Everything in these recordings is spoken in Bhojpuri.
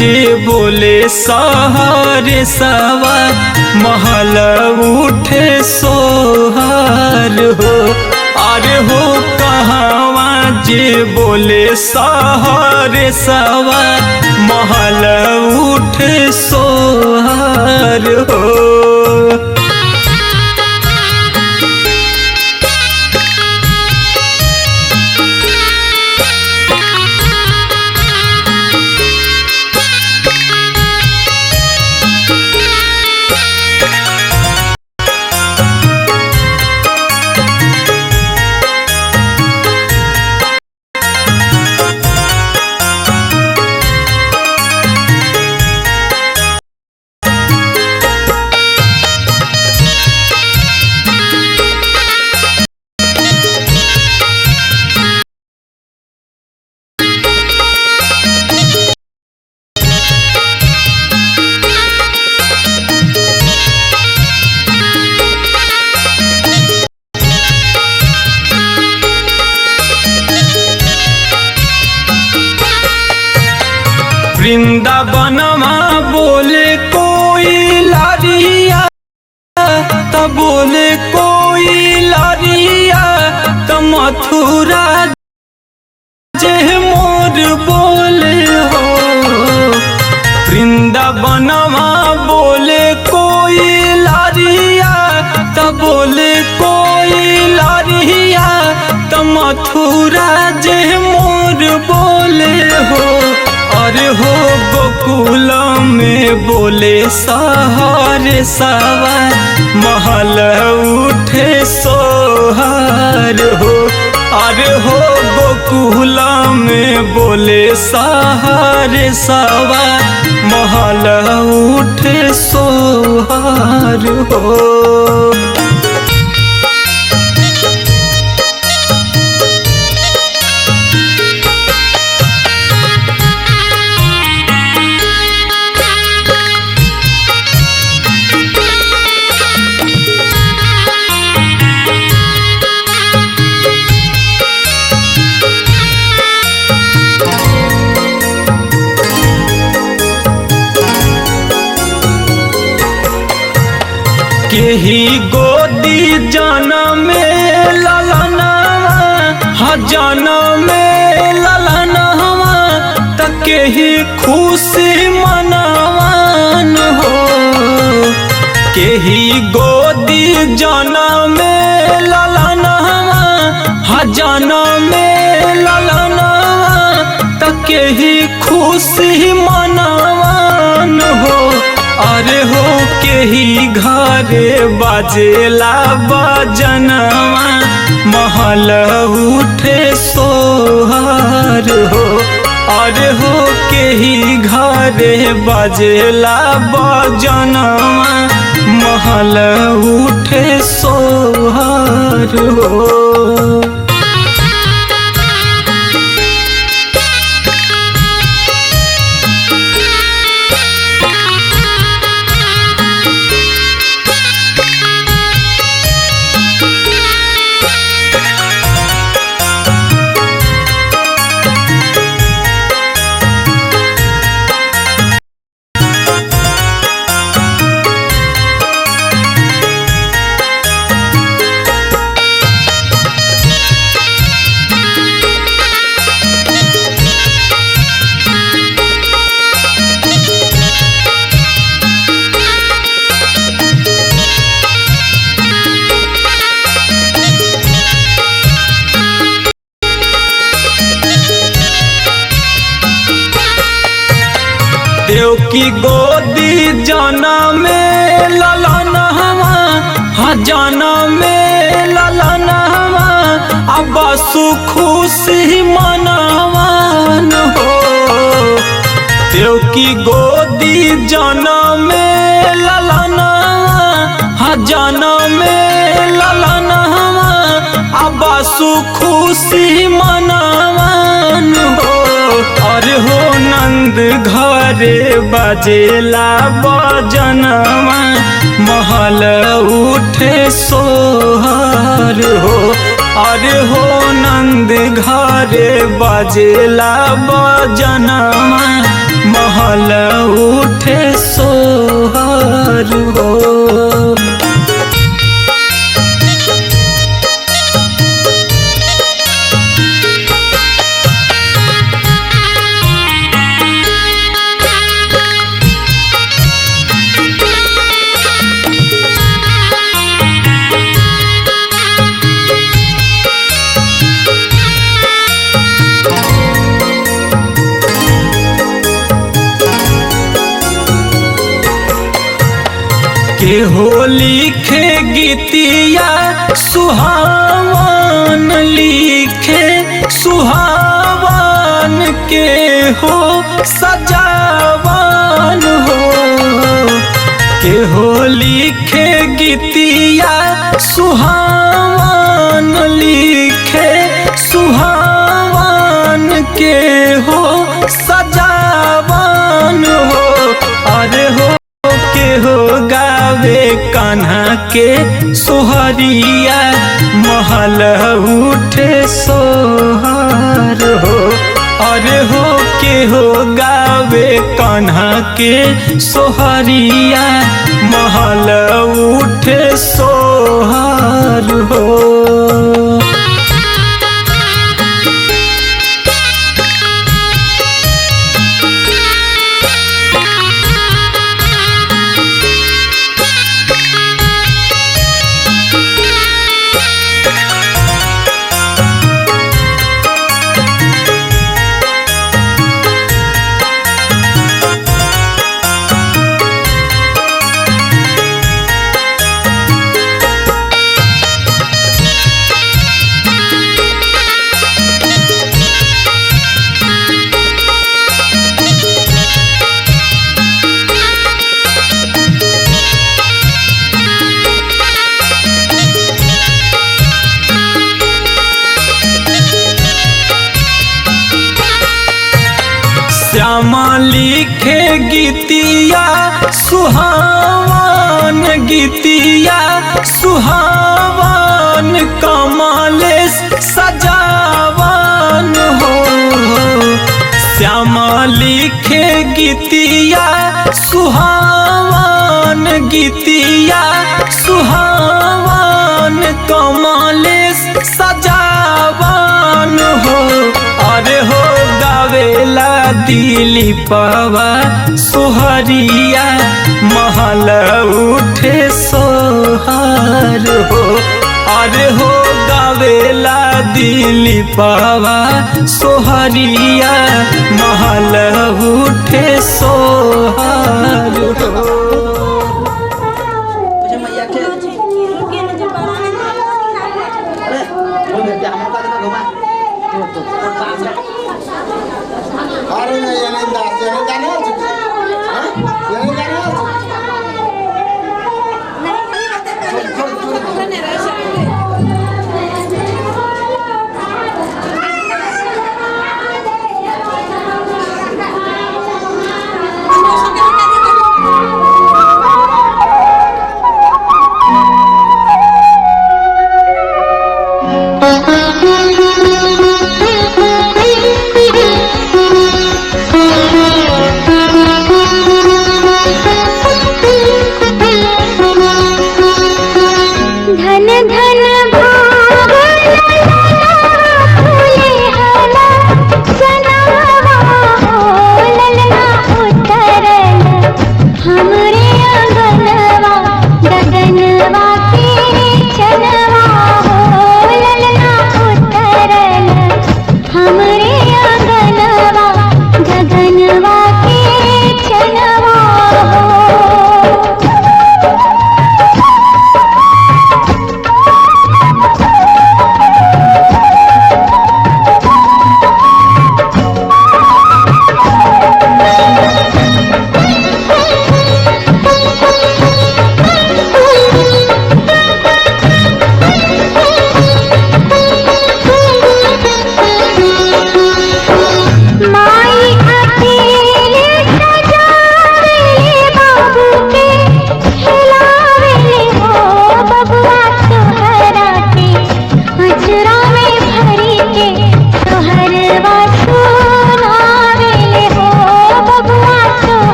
जे बोले सहरे सवा महल उठे सोहर हो। अरे हो कहवा जे बोले सहरे सवा महल उठे सोहर हो। वृंदावनमा बोले कोई लारिया त बोले कोई लारिया त मथुरा जे मोर बोले हो। वृंदावनमा बोले कोई लारिया त बोले कोई लारिया त मथुरा जे मोर बोले हो। अरे हो गोकुल में बोले सहरे सवा महल उठे सोहर हो। अरे हो गोकुल में बोले सहरे सवा महल उठे सोहर हो। केही गोदी जनमे ललनवा हाँ जनमे ललनवा त केही खुशी मनवान हो। केही गोदी जनमे ललनवा हाँ जनमे ललनवा त केही खुशी मनवान हो। अरे हो केही घरे बाजेला बजनवा महल उठे सोहर हो। अरे हो केही घरे बाजेला बजनवा महल उठे सोहर हो। देव की गोदी जनमे ललनवा हाँ जनमे ललनवा अब खुशी मनवान हो। देव की गोदी जनमे ललनवा हाँ जनमे ललनवा अब खुशी मनवान हो। अरे हो नंद घरे बजेला बजनवा महल उठे सोहर हो। अरे हो नंद घरे बजेला बजनवा महल उठे सोहर हो। केहो लिखे गीतिया सुहावन लिखे सुहावन, के हो सजावन हो। केहो लिखे गीतिया सुहावन लिखे सुहावन, के हो सजावन हो। अरे हो के हो गावे कान्हा के सोहरिया, महल उठे सोहर हो। अरे हो के हो गावे कान्हा के सोहरिया, महल उठे सोहर हो। श्यामा लिखे गीतिया सुहावन गीतिया सुहावन, कमलेश सजावन हो। श्यामा लिखे गीतिया सुहावन गीतिया सुहावन, कमलेश सजावन हो। अरे हो गावेला दिलीपवा सोहरिया, महल उठे सोहर हो। अरे हो गावेला दिलीपवा सोहरिया, महल उठे सोहर हो। गगनवा के चलवा हो ललना उतर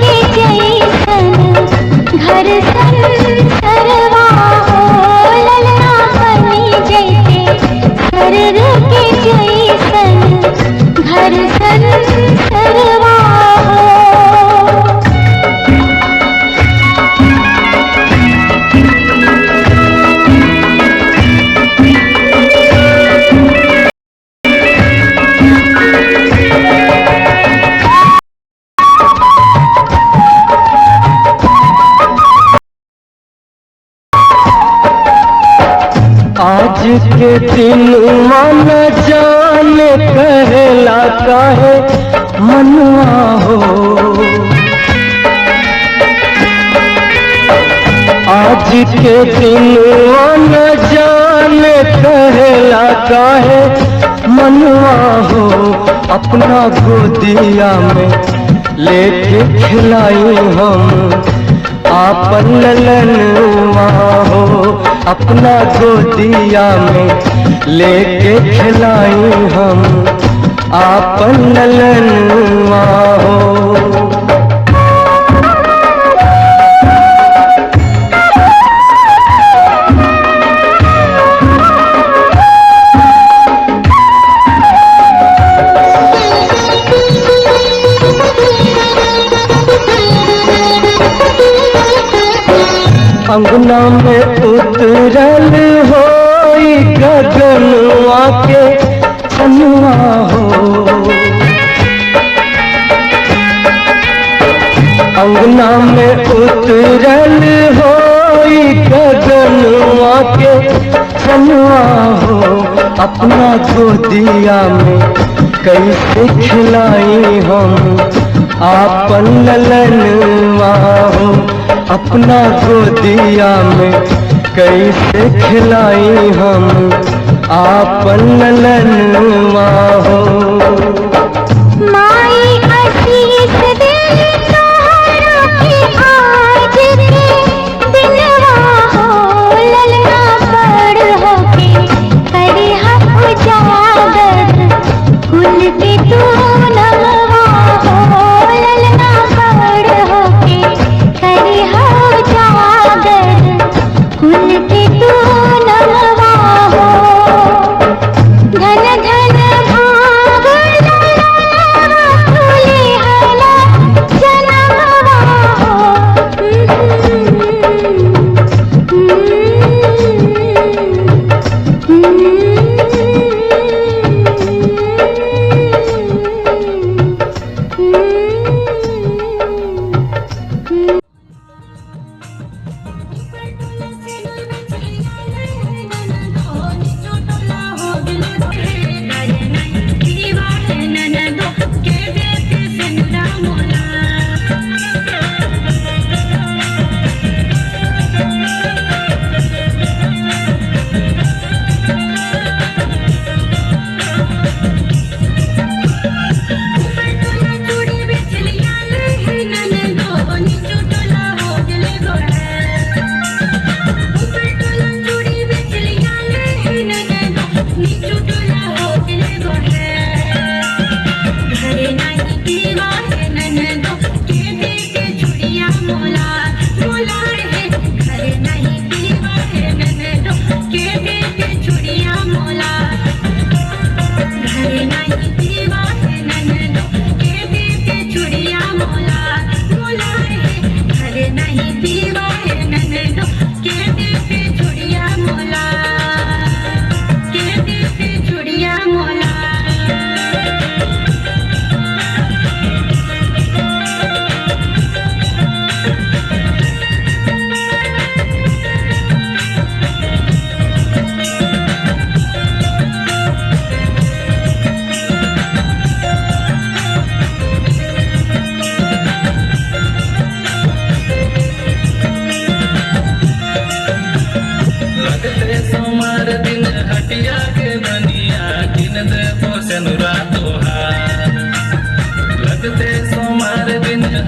के जैसन घर संसरवा हो, ललना बनी जैते स्वर्ग के जैसन घर संसरवा हो। आज के दिन मन जान कहला काहे मनवा हो, आज के दिन मन जान कहला काहे मनवा हो, अपना गोदिया में लेके खिलाई हम आपन ललनवा हो, अपना गोदिया में लेके खिलाई हम आपन ललनवा हो। अंगना में उतरल होई गगनवा के चनुआ हो, अंगना में उतरल होई गगनवा के चनुआ हो, अपना गोदिया में कैसे खिलाई हम आपन ललनवा हो, अपना गोदिया में कैसे खिलाई हम आपन ललनवा हो। माई आशीष दे तोहरा के आज के दिनवा हो, ललना बड़ होके करिहा उजागर कुल के तू नमवा हो, ललना बड़ होके करिहा उजागर कुल के तू नमवा हो। धन धन भाग ललनवा फूले हला जनमवा हो।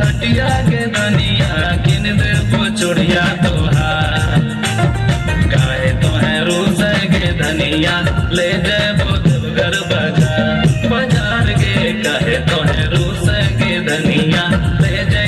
हटिया के बनिया किन दे वो चुड़िया तोहार काहे तोहे रूस के धनिया ले जे घर बाजार बाजार के काहे तोहे रूस के धनिया ले जे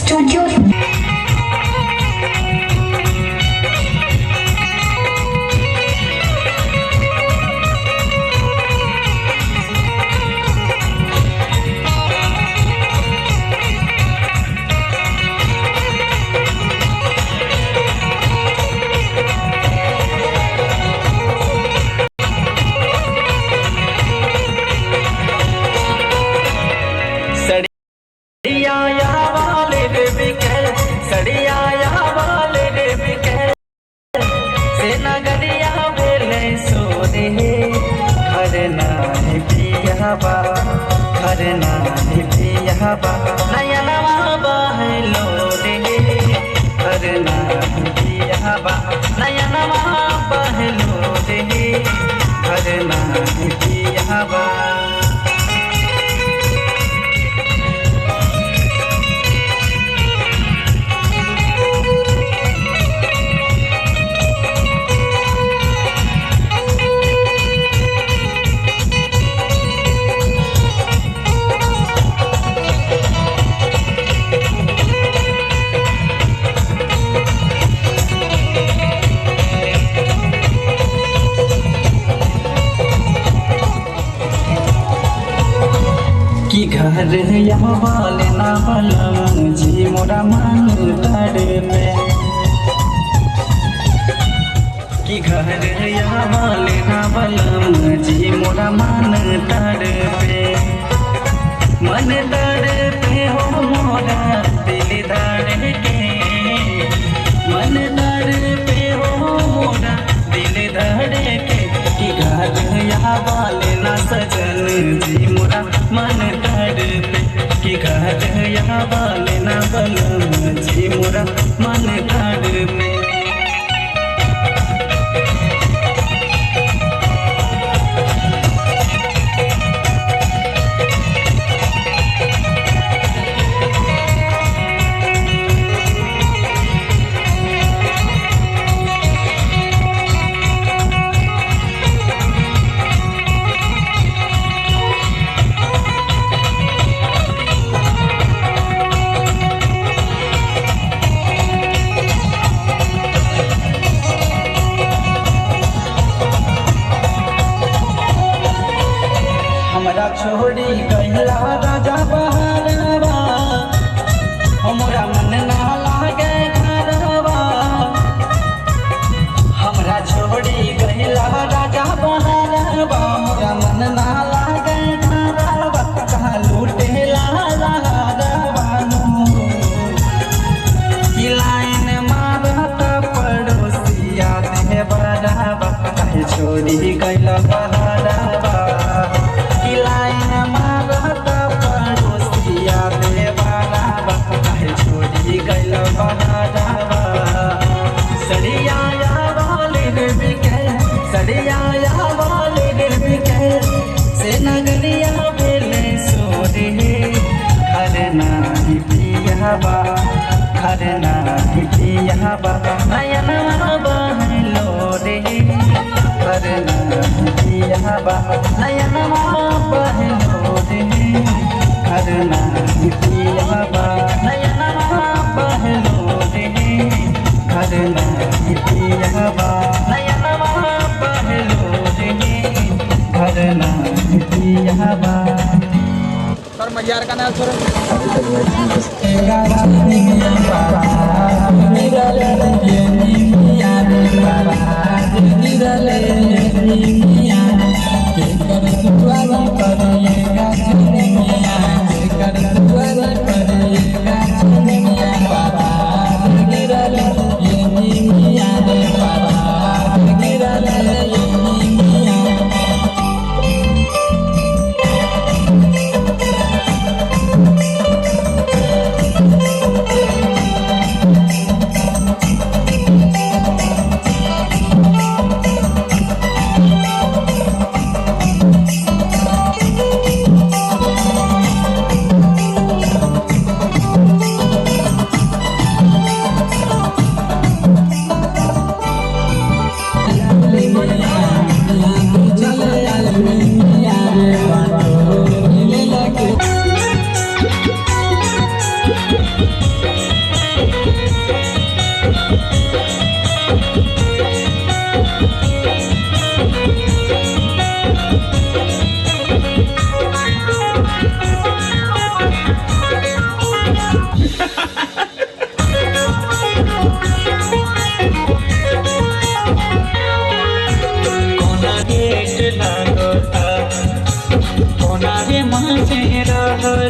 Studio हवा नयनवा बहलो रे करना पिया हवा नयनवा बहलो रे करना पिया हवा कि घर यहाँ वाले ना बलम जी मोरा मन डर में कि घर यहाँ वाले ना बलम जी मोरा मन डर पे मन डर पे हो मोरा दिल धर के मन डर पे हो मोरा दिल धर के कि घर यहाँ वाले ना सजन जी मोरा मन डर पे कि घर यहाँ वाले ना बलम जी मोरा मन डर पे छोड़ी गैला राजा बहारवा हमरा मन ना लागे घरवा हमरा छोड़ी गैला राजा बहारवा हमरा मन ना लागे घरवा कहाँ लूटेला कि लाइन मारत पड़ोसिया दे बराबा कहे छोड़ी गैला बहारवा लाइन मारत पड़ोसिया दे बराबा कहे छोड़ी गैल बहारवा सड़िया वाले बिके सड़िया वाले बिके से नगलिया बेले सोरे घर नाही पियाबा घर नाही पियाबा नयनवा बहलो रे घर नाही पियाबा नयनवा बहलो रे घर नाही पियाबा नयनवा बहलो रे घर नाही पियाबा नयनवा बहलो रे घर नाही पियाबा सर मजार का नाम सर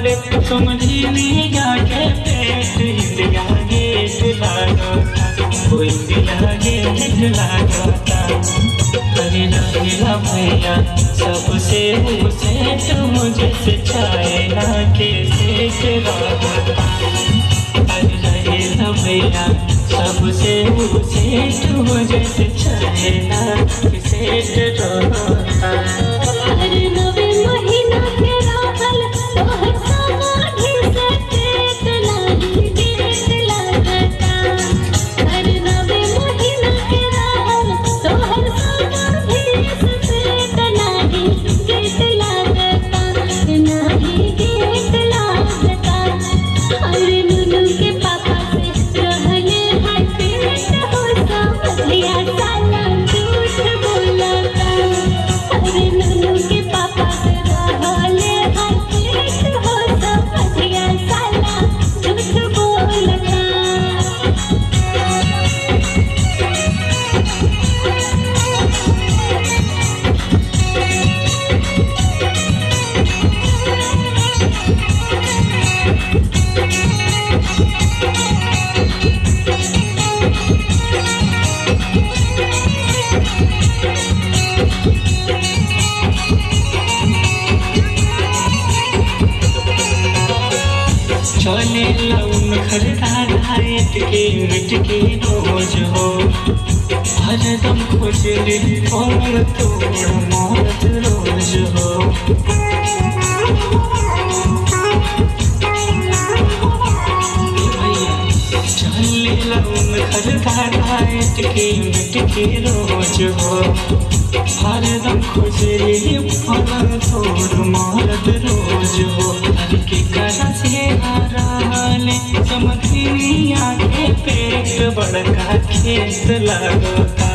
रे समझी नहीं जाके पेट इंदिया गेट लागता कोई दिया गेट लागता रहेला भैया सबसे सेठ मुझे से चाइना के सेठ रहता अरे रहेला भैया सबसे सेठ मुझे से चाइना के सेठ रहता हर नवे महीना के राहल तोहर समाधि से पेट लागी गेट लागता हर नवे महीना के राहल तोहर समाधि से पेट लागी गेट लागता नाही गेट लागता अरे नुनु के पापा से रहले हाय पेट हो समझिया साला झूठ बोलता अरे नुनु के पापा से रहले हाय पेट हो समझिया साला झूठ बोलता चले लौन खरदार हाथ के मिट के रोज हो हरदम खुश और तोड़ मौत रोज हो चले लौन खरदार हाथ के मिट के रोज हो हरदम खुश और तोड़ मौत रोज हो हर के करा से हाराले समधिनिया के पेट बड़का खेत लगता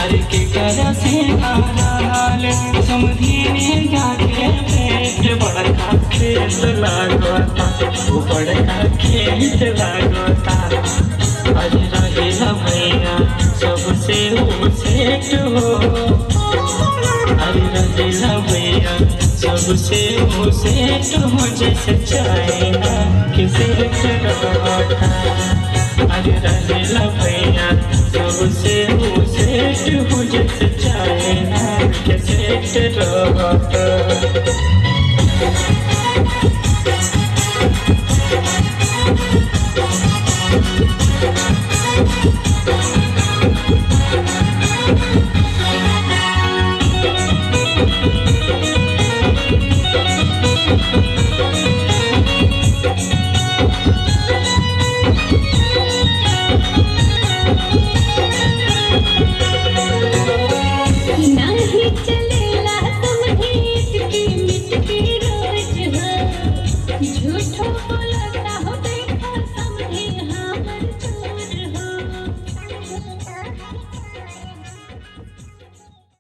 हर के करा से हाराले समधिनिया के पेट बड़का खेत लगता वो बड़का खेत लगता अरे रहेला भैया सबसे सेठ हो अरे रहेला भैया सबसे सेठ हो जैसे चाइना के सेठ रहता अरे रहे